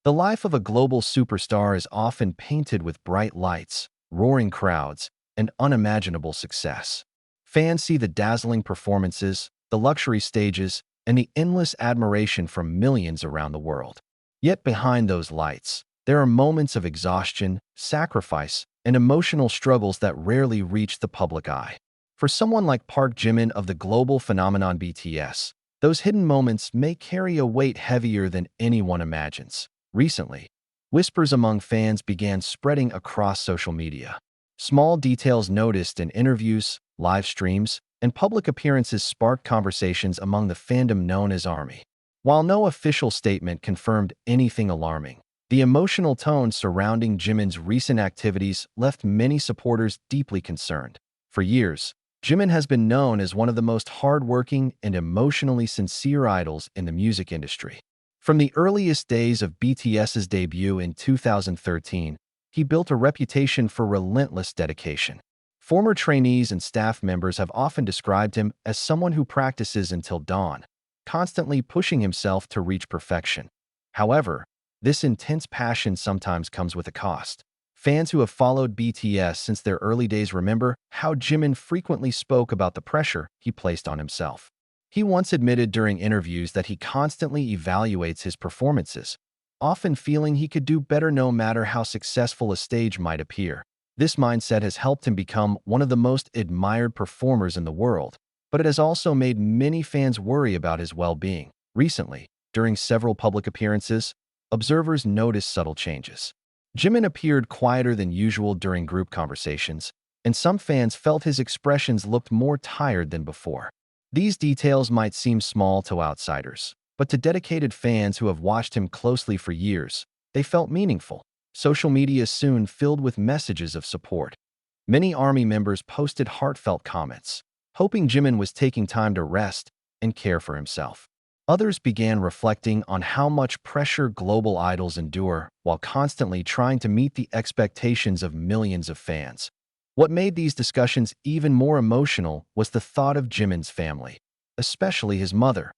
The life of a global superstar is often painted with bright lights, roaring crowds, and unimaginable success. Fans see the dazzling performances, the luxury stages, and the endless admiration from millions around the world. Yet behind those lights, there are moments of exhaustion, sacrifice, and emotional struggles that rarely reach the public eye. For someone like Park Jimin of the global phenomenon BTS, those hidden moments may carry a weight heavier than anyone imagines. Recently, whispers among fans began spreading across social media. Small details noticed in interviews, live streams, and public appearances sparked conversations among the fandom known as ARMY. While no official statement confirmed anything alarming, the emotional tone surrounding Jimin's recent activities left many supporters deeply concerned. For years, Jimin has been known as one of the most hardworking and emotionally sincere idols in the music industry. From the earliest days of BTS's debut in 2013, he built a reputation for relentless dedication. Former trainees and staff members have often described him as someone who practices until dawn, constantly pushing himself to reach perfection. However, this intense passion sometimes comes with a cost. Fans who have followed BTS since their early days remember how Jimin frequently spoke about the pressure he placed on himself. He once admitted during interviews that he constantly evaluates his performances, often feeling he could do better no matter how successful a stage might appear. This mindset has helped him become one of the most admired performers in the world, but it has also made many fans worry about his well-being. Recently, during several public appearances, observers noticed subtle changes. Jimin appeared quieter than usual during group conversations, and some fans felt his expressions looked more tired than before. These details might seem small to outsiders, but to dedicated fans who have watched him closely for years, they felt meaningful. Social media soon filled with messages of support. Many ARMY members posted heartfelt comments, hoping Jimin was taking time to rest and care for himself. Others began reflecting on how much pressure global idols endure while constantly trying to meet the expectations of millions of fans. What made these discussions even more emotional was the thought of Jimin's family, especially his mother.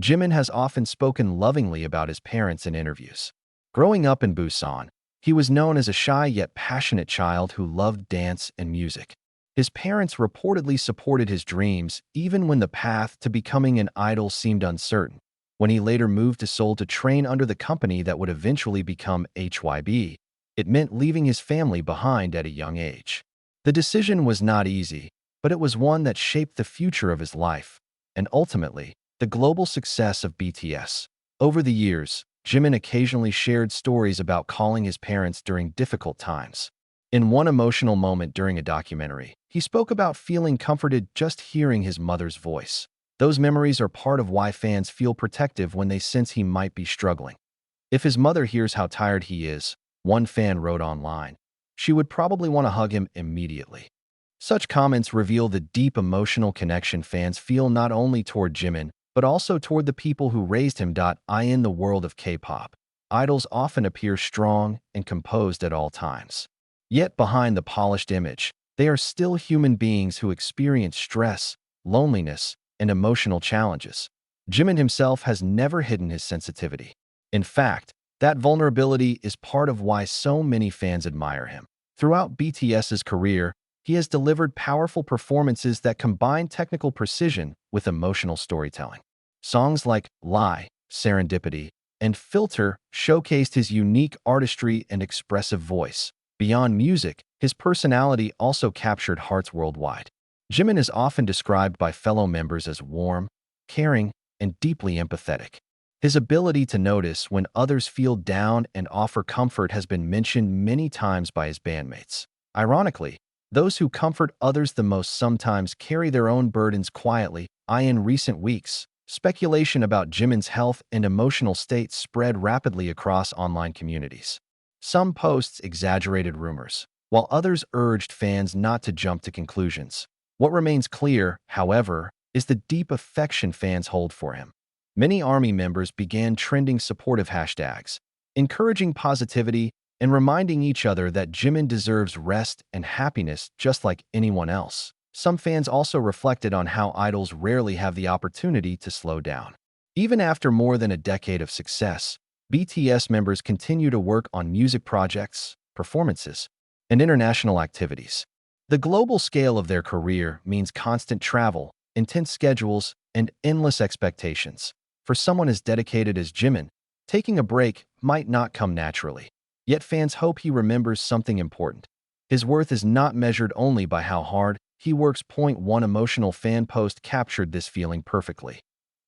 Jimin has often spoken lovingly about his parents in interviews. Growing up in Busan, he was known as a shy yet passionate child who loved dance and music. His parents reportedly supported his dreams even when the path to becoming an idol seemed uncertain. When he later moved to Seoul to train under the company that would eventually become HYB, it meant leaving his family behind at a young age. The decision was not easy, but it was one that shaped the future of his life, and ultimately, the global success of BTS. Over the years, Jimin occasionally shared stories about calling his parents during difficult times. In one emotional moment during a documentary, he spoke about feeling comforted just hearing his mother's voice. Those memories are part of why fans feel protective when they sense he might be struggling. If his mother hears how tired he is, one fan wrote online, she would probably want to hug him immediately. Such comments reveal the deep emotional connection fans feel not only toward Jimin, but also toward the people who raised him. In the world of K-pop, idols often appear strong and composed at all times. Yet behind the polished image, they are still human beings who experience stress, loneliness, and emotional challenges. Jimin himself has never hidden his sensitivity. In fact, that vulnerability is part of why so many fans admire him. Throughout BTS's career, he has delivered powerful performances that combine technical precision with emotional storytelling. Songs like Lie, Serendipity, and Filter showcased his unique artistry and expressive voice. Beyond music, his personality also captured hearts worldwide. Jimin is often described by fellow members as warm, caring, and deeply empathetic. His ability to notice when others feel down and offer comfort has been mentioned many times by his bandmates. Ironically, those who comfort others the most sometimes carry their own burdens quietly. In recent weeks, speculation about Jimin's health and emotional state spread rapidly across online communities. Some posts exaggerated rumors, while others urged fans not to jump to conclusions. What remains clear, however, is the deep affection fans hold for him. Many ARMY members began trending supportive hashtags, encouraging positivity and reminding each other that Jimin deserves rest and happiness just like anyone else. Some fans also reflected on how idols rarely have the opportunity to slow down. Even after more than a decade of success, BTS members continue to work on music projects, performances, and international activities. The global scale of their career means constant travel, intense schedules, and endless expectations. For someone as dedicated as Jimin, taking a break might not come naturally. Yet fans hope he remembers something important. His worth is not measured only by how hard he works. One emotional fan post captured this feeling perfectly.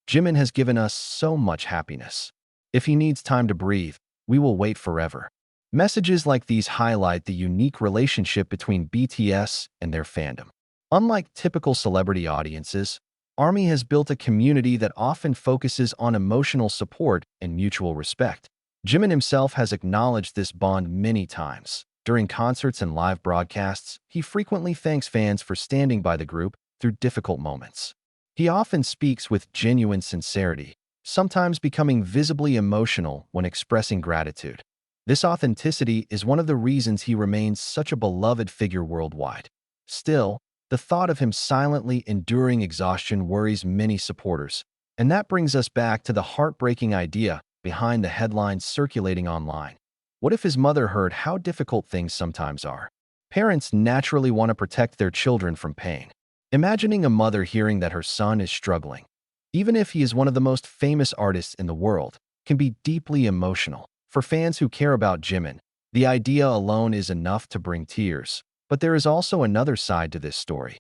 Jimin has given us so much happiness. If he needs time to breathe, we will wait forever. Messages like these highlight the unique relationship between BTS and their fandom. Unlike typical celebrity audiences, ARMY has built a community that often focuses on emotional support and mutual respect. Jimin himself has acknowledged this bond many times. During concerts and live broadcasts, he frequently thanks fans for standing by the group through difficult moments. He often speaks with genuine sincerity, sometimes becoming visibly emotional when expressing gratitude. This authenticity is one of the reasons he remains such a beloved figure worldwide. Still, the thought of him silently enduring exhaustion worries many supporters, and that brings us back to the heartbreaking idea behind the headlines circulating online. What if his mother heard how difficult things sometimes are? Parents naturally want to protect their children from pain. Imagining a mother hearing that her son is struggling, even if he is one of the most famous artists in the world, can be deeply emotional. For fans who care about Jimin, the idea alone is enough to bring tears. But there is also another side to this story.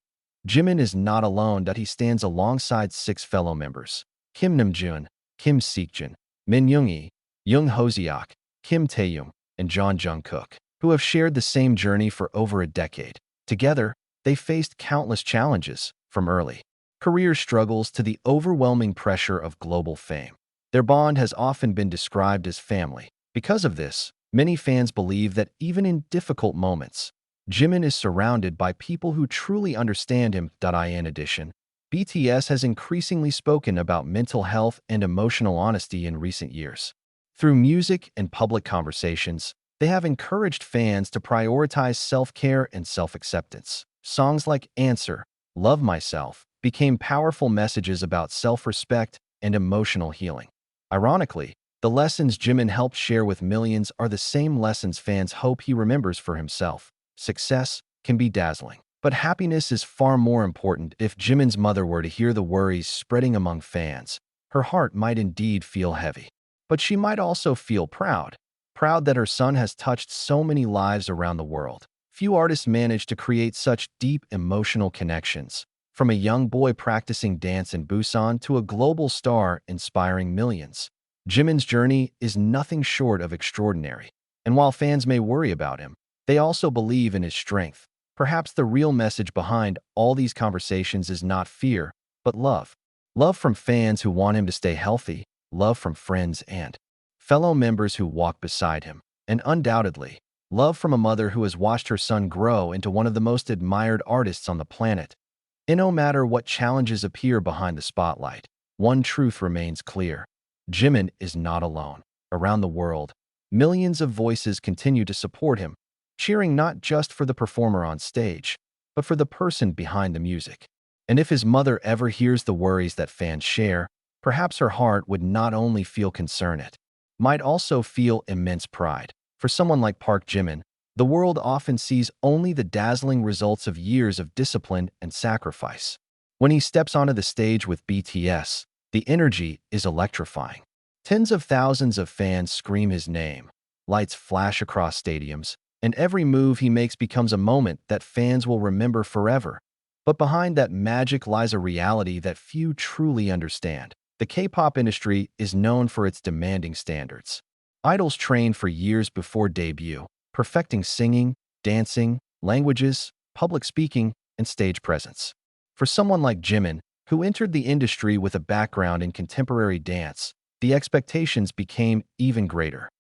Jimin is not alone, that he stands alongside 6 fellow members: Kim Namjoon, Kim Seokjin, Min Yoongi, Young Hoseok, Kim Taehyung, and John Jungkook, who have shared the same journey for over a decade. Together, they faced countless challenges, from early career struggles to the overwhelming pressure of global fame. Their bond has often been described as family. Because of this, many fans believe that even in difficult moments, Jimin is surrounded by people who truly understand him. In addition, BTS has increasingly spoken about mental health and emotional honesty in recent years. Through music and public conversations, they have encouraged fans to prioritize self-care and self-acceptance. Songs like Answer, Love Myself became powerful messages about self-respect and emotional healing. Ironically, the lessons Jimin helped share with millions are the same lessons fans hope he remembers for himself. Success can be dazzling, but happiness is far more important. If Jimin's mother were to hear the worries spreading among fans, her heart might indeed feel heavy. But she might also feel proud that her son has touched so many lives around the world. Few artists manage to create such deep emotional connections, from a young boy practicing dance in Busan to a global star inspiring millions. Jimin's journey is nothing short of extraordinary, and while fans may worry about him, they also believe in his strength. Perhaps the real message behind all these conversations is not fear, but love. Love from fans who want him to stay healthy, love from friends and fellow members who walk beside him, and undoubtedly, love from a mother who has watched her son grow into one of the most admired artists on the planet. And no matter what challenges appear behind the spotlight, one truth remains clear: Jimin is not alone. Around the world, millions of voices continue to support him, cheering not just for the performer on stage, but for the person behind the music. And if his mother ever hears the worries that fans share, perhaps her heart would not only feel concern, it might also feel immense pride. For someone like Park Jimin, the world often sees only the dazzling results of years of discipline and sacrifice. When he steps onto the stage with BTS, the energy is electrifying. Tens of thousands of fans scream his name, lights flash across stadiums, and every move he makes becomes a moment that fans will remember forever. But behind that magic lies a reality that few truly understand. The K-pop industry is known for its demanding standards. Idols train for years before debut, perfecting singing, dancing, languages, public speaking, and stage presence. For someone like Jimin, who entered the industry with a background in contemporary dance, the expectations became even greater.